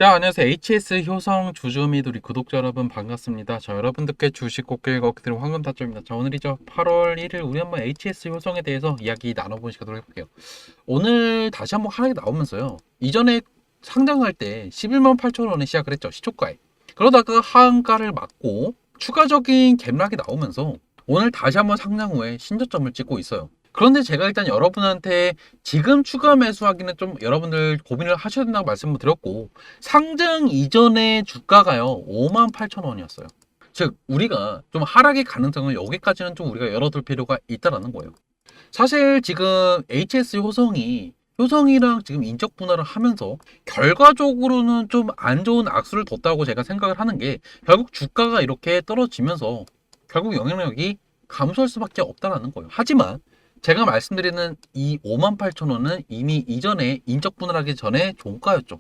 자, 안녕하세요. HS 효성 주주미도 우리 구독자 여러분 반갑습니다. 자, 여러분들께 주식 꽃길 걷기들 황금 타점입니다. 자, 오늘이죠. 8월 1일 우리 한번 HS 효성에 대해서 이야기 나눠보는 시간으로 해볼게요. 오늘 다시 한번 하락이 나오면서요. 이전에 상장할 때 11만 8천 원에 시작을 했죠. 시초가에. 그러다가 하한가를 맞고 추가적인 갭락이 나오면서 오늘 다시 한번 상장 후에 신저점을 찍고 있어요. 그런데 제가 일단 여러분한테 지금 추가 매수하기는 좀 여러분들 고민을 하셔야 된다고 말씀을 드렸고, 상장 이전에 주가가요 58,000원이었어요. 즉 우리가 좀 하락의 가능성을 여기까지는 좀 우리가 열어둘 필요가 있다라는 거예요. 사실 지금 HS 효성이랑 지금 인적 분할을 하면서 결과적으로는 좀 안 좋은 악수를 뒀다고 제가 생각을 하는 게, 결국 주가가 이렇게 떨어지면서 결국 영향력이 감소할 수밖에 없다라는 거예요. 하지만 제가 말씀드리는 이 58,000원은 이미 이전에 인적 분할하기 전에 종가였죠.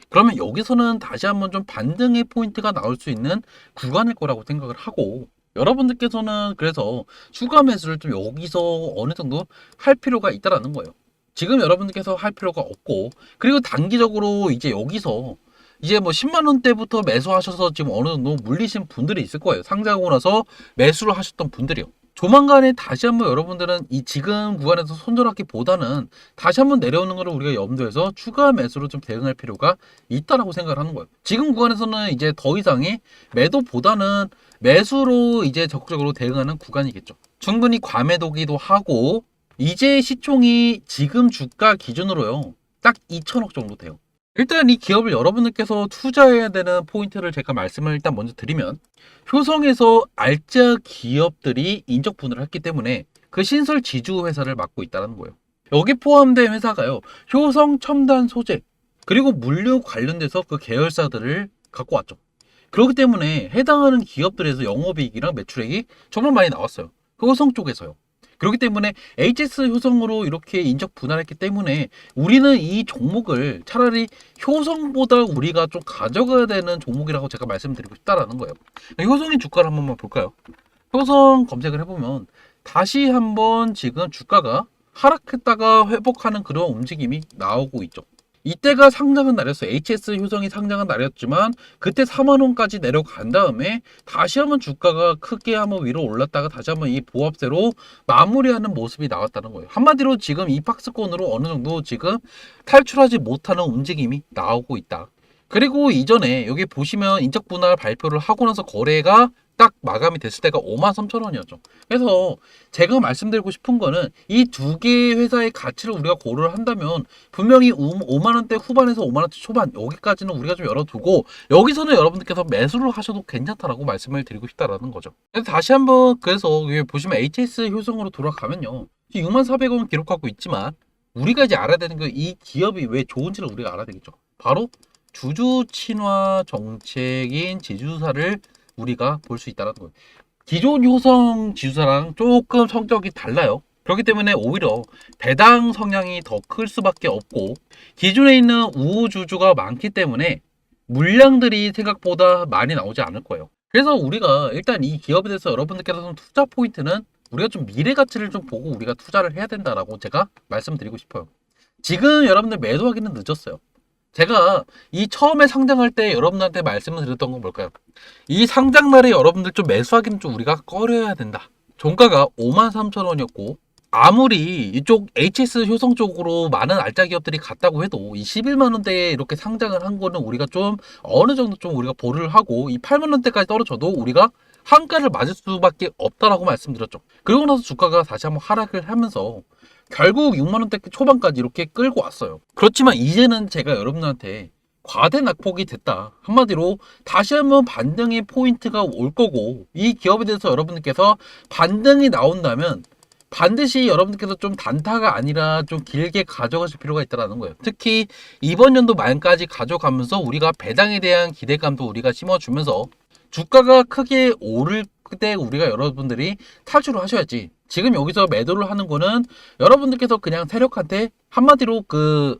그러면 여기서는 다시 한번 좀 반등의 포인트가 나올 수 있는 구간일 거라고 생각을 하고, 여러분들께서는 그래서 추가 매수를 좀 여기서 어느 정도 할 필요가 있다라는 거예요. 지금 여러분들께서 할 필요가 없고, 그리고 단기적으로 이제 여기서 이제 뭐 10만 원대부터 매수하셔서 지금 어느 정도 물리신 분들이 있을 거예요. 상장하고 나서 매수를 하셨던 분들이요. 조만간에 다시 한번 여러분들은 이 지금 구간에서 손절하기보다는 다시 한번 내려오는 것을 우리가 염두해서 추가 매수로 좀 대응할 필요가 있다라고 생각을 하는 거예요. 지금 구간에서는 이제 더 이상의 매도보다는 매수로 이제 적극적으로 대응하는 구간이겠죠. 충분히 과매도기도 하고, 이제 시총이 지금 주가 기준으로요 딱 2천억 정도 돼요. 일단 이 기업을 여러분들께서 투자해야 되는 포인트를 제가 말씀을 일단 먼저 드리면, 효성에서 알짜 기업들이 인적 분할을 했기 때문에 그 신설 지주 회사를 맡고 있다는 거예요. 여기 포함된 회사가요, 효성 첨단 소재 그리고 물류 관련돼서 그 계열사들을 갖고 왔죠. 그렇기 때문에 해당하는 기업들에서 영업이익이랑 매출액이 정말 많이 나왔어요. 그 효성 쪽에서요. 그렇기 때문에 HS 효성으로 이렇게 인적 분할했기 때문에 우리는 이 종목을 차라리 효성보다 우리가 좀 가져가야 되는 종목이라고 제가 말씀드리고 싶다라는 거예요. 효성의 주가를 한 번만 볼까요? 효성 검색을 해보면 다시 한번 지금 주가가 하락했다가 회복하는 그런 움직임이 나오고 있죠. 이때가 상장한 날이었어요. HS 효성이 상장한 날이었지만 그때 4만 원까지 내려간 다음에 다시 한번 주가가 크게 한번 위로 올랐다가 다시 한번 이 보합세로 마무리하는 모습이 나왔다는 거예요. 한마디로 지금 이 박스권으로 어느 정도 지금 탈출하지 못하는 움직임이 나오고 있다. 그리고 이전에 여기 보시면 인적 분할 발표를 하고 나서 거래가 딱 마감이 됐을 때가 53,000원이었죠. 그래서 제가 말씀드리고 싶은 거는 이 두 개의 회사의 가치를 우리가 고려를 한다면 분명히 5만 원대 후반에서 5만 원대 초반 여기까지는 우리가 좀 열어두고, 여기서는 여러분들께서 매수를 하셔도 괜찮다라고 말씀을 드리고 싶다라는 거죠. 그래서 다시 한번 그래서 여기 보시면 HS 효성으로 돌아가면요, 64,000원 기록하고 있지만 우리가 이제 알아야 되는 게 이 기업이 왜 좋은지를 우리가 알아야 되겠죠. 바로 주주 친화 정책인 지주사를 우리가 볼 수 있다는 거예요. 기존 효성 지주사랑 조금 성격이 달라요. 그렇기 때문에 오히려 배당 성향이 더 클 수밖에 없고, 기존에 있는 우주주가 많기 때문에 물량들이 생각보다 많이 나오지 않을 거예요. 그래서 우리가 일단 이 기업에 대해서 여러분들께서 투자 포인트는 우리가 좀 미래 가치를 좀 보고 우리가 투자를 해야 된다라고 제가 말씀드리고 싶어요. 지금 여러분들 매도하기는 늦었어요. 제가 이 처음에 상장할 때 여러분들한테 말씀을 드렸던 건 뭘까요? 이 상장날에 여러분들 좀 매수하기는 좀 우리가 꺼려야 된다. 종가가 53,000원이었고, 아무리 이쪽 HS 효성 쪽으로 많은 알짜 기업들이 갔다고 해도 이 11만 원대에 이렇게 상장을 한 거는 우리가 좀 어느 정도 좀 우리가 보류를 하고, 이 8만 원대까지 떨어져도 우리가 한가를 맞을 수밖에 없다라고 말씀드렸죠. 그리고 나서 주가가 다시 한번 하락을 하면서 결국 6만 원대 초반까지 이렇게 끌고 왔어요. 그렇지만 이제는 제가 여러분들한테 과대 낙폭이 됐다. 한마디로 다시 한번 반등의 포인트가 올 거고, 이 기업에 대해서 여러분들께서 반등이 나온다면 반드시 여러분들께서 좀 단타가 아니라 좀 길게 가져가실 필요가 있다는 거예요. 특히 이번 연도 말까지 가져가면서 우리가 배당에 대한 기대감도 우리가 심어주면서 주가가 크게 오를 때 우리가 여러분들이 탈출을 하셔야지. 지금 여기서 매도를 하는 거는 여러분들께서 그냥 세력한테, 한마디로 그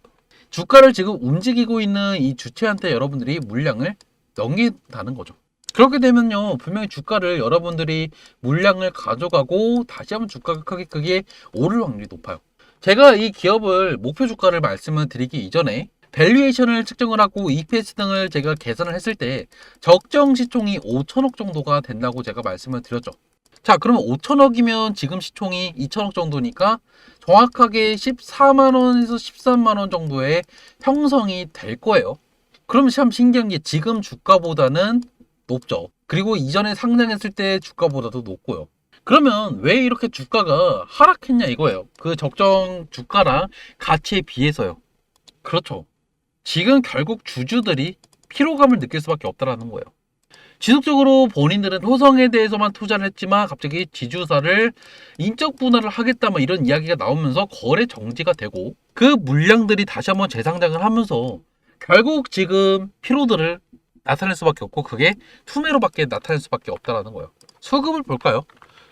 주가를 지금 움직이고 있는 이 주체한테 여러분들이 물량을 넘긴다는 거죠. 그렇게 되면요, 분명히 주가를 여러분들이 물량을 가져가고 다시 한번 주가가 크게 오를 확률이 높아요. 제가 이 기업을 목표 주가를 말씀을 드리기 이전에 밸류에이션을 측정을 하고 EPS 등을 제가 계산을 했을 때 적정 시총이 5천억 정도가 된다고 제가 말씀을 드렸죠. 자, 그러면 5천억이면 지금 시총이 2천억 정도니까 정확하게 14만원에서 13만원 정도의 형성이 될 거예요. 그러면 참 신기한 게 지금 주가보다는 높죠. 그리고 이전에 상장했을 때 주가보다도 높고요. 그러면 왜 이렇게 주가가 하락했냐 이거예요. 그 적정 주가랑 가치에 비해서요. 그렇죠. 지금 결국 주주들이 피로감을 느낄 수밖에 없다라는 거예요. 지속적으로 본인들은 효성에 대해서만 투자를 했지만 갑자기 지주사를 인적 분할을 하겠다 뭐 이런 이야기가 나오면서 거래 정지가 되고 그 물량들이 다시 한번 재상장을 하면서 결국 지금 피로들을 나타낼 수밖에 없고 그게 투매로밖에 나타낼 수밖에 없다라는 거예요. 수급을 볼까요?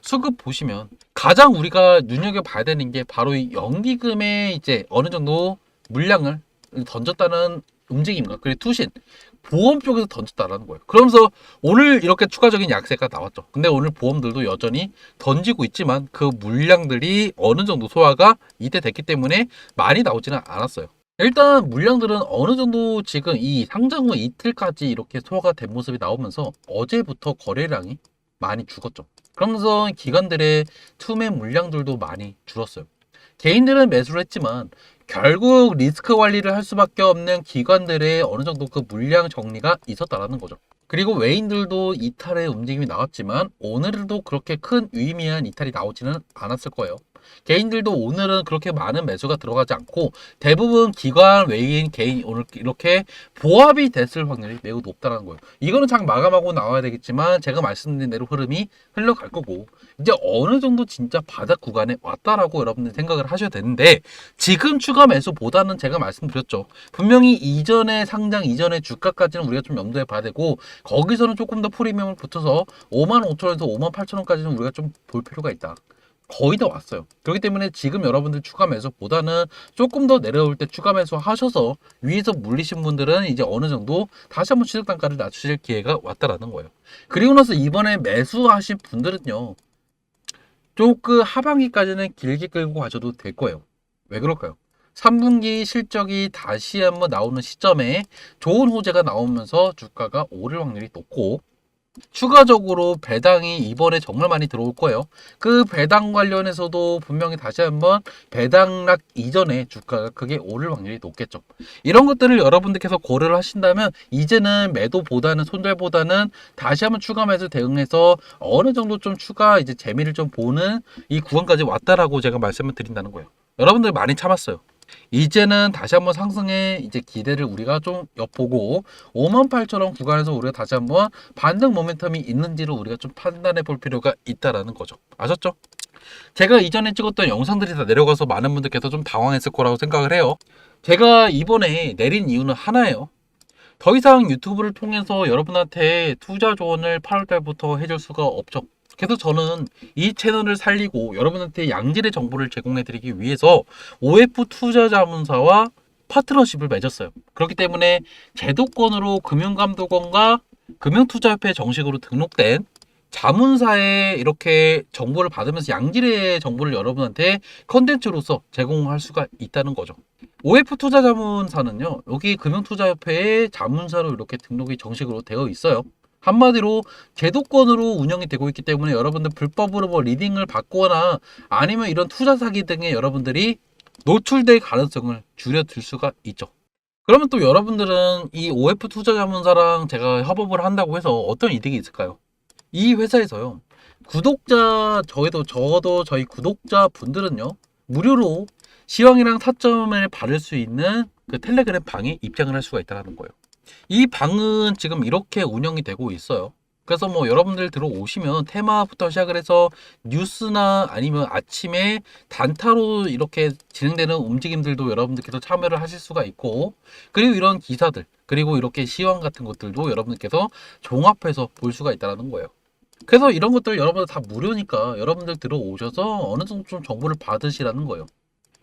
수급 보시면 가장 우리가 눈여겨봐야 되는 게 바로 이 연기금에 이제 어느 정도 물량을 던졌다는 움직임과 그리고 투신 보험 쪽에서 던졌다라는 거예요. 그러면서 오늘 이렇게 추가적인 약세가 나왔죠. 근데 오늘 보험들도 여전히 던지고 있지만 그 물량들이 어느 정도 소화가 이때 됐기 때문에 많이 나오지는 않았어요. 일단 물량들은 어느 정도 지금 이 상장 후 이틀까지 이렇게 소화가 된 모습이 나오면서 어제부터 거래량이 많이 죽었죠. 그러면서 기관들의 투매 물량들도 많이 줄었어요. 개인들은 매수를 했지만 결국 리스크 관리를 할 수밖에 없는 기관들의 어느 정도 그 물량 정리가 있었다라는 거죠. 그리고 외인들도 이탈의 움직임이 나왔지만 오늘도 그렇게 큰 유의미한 이탈이 나오지는 않았을 거예요. 개인들도 오늘은 그렇게 많은 매수가 들어가지 않고 대부분 기관, 외인, 개인 오늘 이렇게 보합이 됐을 확률이 매우 높다는 거예요. 이거는 장 마감하고 나와야 되겠지만 제가 말씀드린 대로 흐름이 흘러갈 거고 이제 어느 정도 진짜 바닥 구간에 왔다라고 여러분들 생각을 하셔야 되는데 지금 추가 매수보다는 제가 말씀드렸죠. 분명히 이전에 상장 이전의 주가까지는 우리가 좀 염두에 봐야 되고 거기서는 조금 더 프리미엄을 붙여서 55,000원에서 58,000원까지는 우리가 좀 볼 필요가 있다. 거의 다 왔어요. 그렇기 때문에 지금 여러분들 추가 매수보다는 조금 더 내려올 때 추가 매수 하셔서 위에서 물리신 분들은 이제 어느 정도 다시 한번 취득 단가를 낮추실 기회가 왔다라는 거예요. 그리고 나서 이번에 매수하신 분들은요. 조금 하반기까지는 길게 끌고 가셔도 될 거예요. 왜 그럴까요? 3분기 실적이 다시 한번 나오는 시점에 좋은 호재가 나오면서 주가가 오를 확률이 높고 추가적으로 배당이 이번에 정말 많이 들어올 거예요. 그 배당 관련해서도 분명히 다시 한번 배당락 이전에 주가가 크게 오를 확률이 높겠죠. 이런 것들을 여러분들께서 고려를 하신다면 이제는 매도보다는 손절보다는 다시 한번 추가 매수 대응해서 어느 정도 좀 추가 이제 재미를 좀 보는 이 구간까지 왔다라고 제가 말씀을 드린다는 거예요. 여러분들 많이 참았어요. 이제는 다시 한번 상승의 이제 기대를 우리가 좀 엿보고 58,000원 구간에서 우리가 다시 한번 반등 모멘텀이 있는지를 우리가 좀 판단해 볼 필요가 있다라는 거죠. 아셨죠? 제가 이전에 찍었던 영상들이 다 내려가서 많은 분들께서 좀 당황했을 거라고 생각을 해요. 제가 이번에 내린 이유는 하나예요. 더 이상 유튜브를 통해서 여러분한테 투자 조언을 8월달부터 해줄 수가 없죠. 그래서 저는 이 채널을 살리고 여러분한테 양질의 정보를 제공해 드리기 위해서 OF 투자자문사와 파트너십을 맺었어요. 그렇기 때문에 제도권으로 금융감독원과 금융투자협회 정식으로 등록된 자문사에 이렇게 정보를 받으면서 양질의 정보를 여러분한테 컨텐츠로서 제공할 수가 있다는 거죠. OF 투자자문사는요, 여기 금융투자협회의 자문사로 이렇게 등록이 정식으로 되어 있어요. 한마디로 제도권으로 운영이 되고 있기 때문에 여러분들 불법으로 뭐 리딩을 받거나 아니면 이런 투자 사기 등에 여러분들이 노출될 가능성을 줄여들 수가 있죠. 그러면 또 여러분들은 이 OF 투자자문사랑 제가 협업을 한다고 해서 어떤 이득이 있을까요? 이 회사에서요, 저도 저희 구독자 분들은요, 무료로 시황이랑 타점을 받을 수 있는 그 텔레그램 방에 입장을 할 수가 있다는 거예요. 이 방은 지금 이렇게 운영이 되고 있어요. 그래서 뭐 여러분들 들어오시면 테마부터 시작을 해서 뉴스나 아니면 아침에 단타로 이렇게 진행되는 움직임들도 여러분들께서 참여를 하실 수가 있고, 그리고 이런 기사들, 그리고 이렇게 시황 같은 것들도 여러분들께서 종합해서 볼 수가 있다는 거예요. 그래서 이런 것들 여러분들 다 무료니까 여러분들 들어오셔서 어느 정도 좀 정보를 받으시라는 거예요.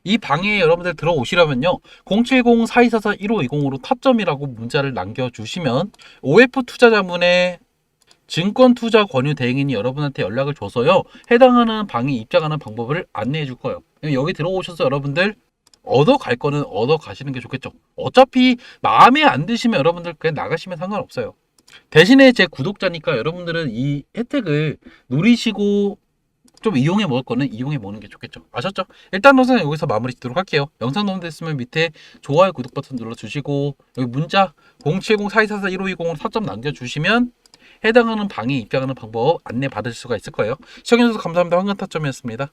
이 방에 여러분들 들어오시려면요, 070-4244-1520으로 타점이라고 문자를 남겨주시면 OF 투자자문의 증권투자 권유 대행인이 여러분한테 연락을 줘서요, 해당하는 방에 입장하는 방법을 안내해 줄 거예요. 여기 들어오셔서 여러분들 얻어 갈 거는 얻어 가시는 게 좋겠죠. 어차피 마음에 안 드시면 여러분들 그냥 나가시면 상관없어요. 대신에 제 구독자니까 여러분들은 이 혜택을 누리시고 좀 이용해 먹을 거는 이용해 먹는 게 좋겠죠. 아셨죠? 일단 영상은 여기서 마무리 짓도록 할게요. 영상 도움됐으면 밑에 좋아요, 구독 버튼 눌러주시고 여기 문자 070-4244-1520으로 4점 남겨주시면 해당하는 방에 입장하는 방법 안내 받을 수가 있을 거예요. 시청해주셔서 감사합니다. 황금타점이었습니다.